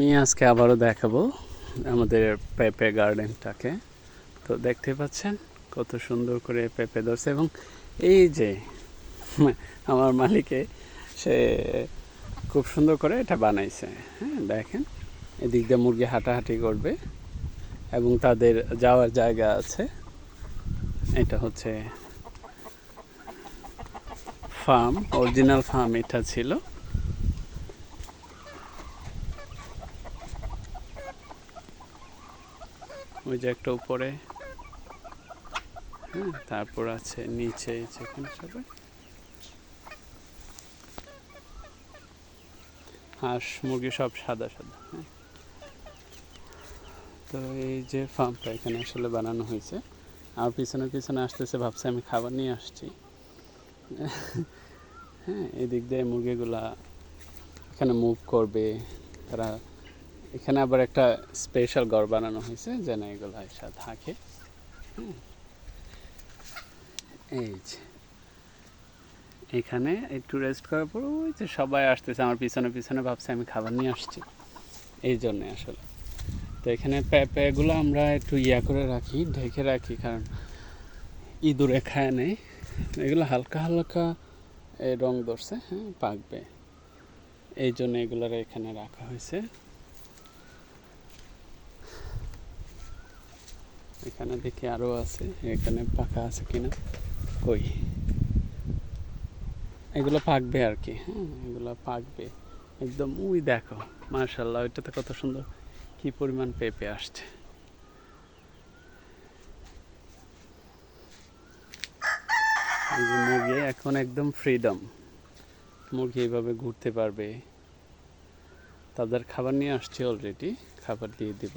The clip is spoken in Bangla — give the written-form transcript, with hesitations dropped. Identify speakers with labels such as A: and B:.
A: আমি আজকে আবারও দেখাবো আমাদের পেঁপে গার্ডেনটাকে। তো দেখতে পাচ্ছেন কত সুন্দর করে পেঁপে ধরছে, এবং এই যে আমার মালিকে সে খুব সুন্দর করে এটা বানাইছে। হ্যাঁ, দেখেন এদিক দিয়ে মুরগি হাঁটাহাঁটি করবে এবং তাদের যাওয়ার জায়গা আছে। এটা হচ্ছে ফার্ম, অরিজিনাল ফার্ম এটা ছিল। ওই যে একটা উপরে, হ্যাঁ, তারপর আছে নিচে যেখানে সবাই হাঁস মুরগি সব সাদা সাদা। হ্যাঁ, তো এই যে ফার্মটা এখানে আসলে বানানো হয়েছে। আর পিছনে পিছনে আসতেছে, ভাবছে আমি খাবার নিয়ে আসছি। হ্যাঁ, এদিক দিয়ে মুরগিগুলা এখানে মুভ করবে তারা। এখানে আবার একটা স্পেশাল ঘর বানানো হয়েছে যেন এগুলো এসে থাকে। এই যে এখানে একটু রেস্ট করার পর ওই যে সবাই আসতেছে আমার পিছনে পিছনে, ভাবছে আমি খাবার নিয়ে আসছি, এই জন্যে আসলে। তো এখানে পেঁপেগুলো আমরা একটু করে রাখি, ঢেকে রাখি, কারণ ইঁদুরে খায় নেই। এগুলো হালকা হালকা রং ধরছে, হ্যাঁ, পাকবে, এই জন্য এগুলোর এখানে রাখা হয়েছে। এখানে দেখি আরও আছে, এখানে পাকা আছে কিনা, কই, এগুলো পাকবে আর কি। হ্যাঁ, এগুলো পাকবে একদম। ওই দেখো, মার্শাল্লাহ, ওইটাতে কত সুন্দর কি পরিমাণ পেঁপে আসছে। এই যে মুরগি এখন একদম ফ্রিডম, মুরগি এইভাবে ঘুরতে পারবে। তাদের খাবার নিয়ে আসছে অলরেডি, খাবার দিয়ে দিব।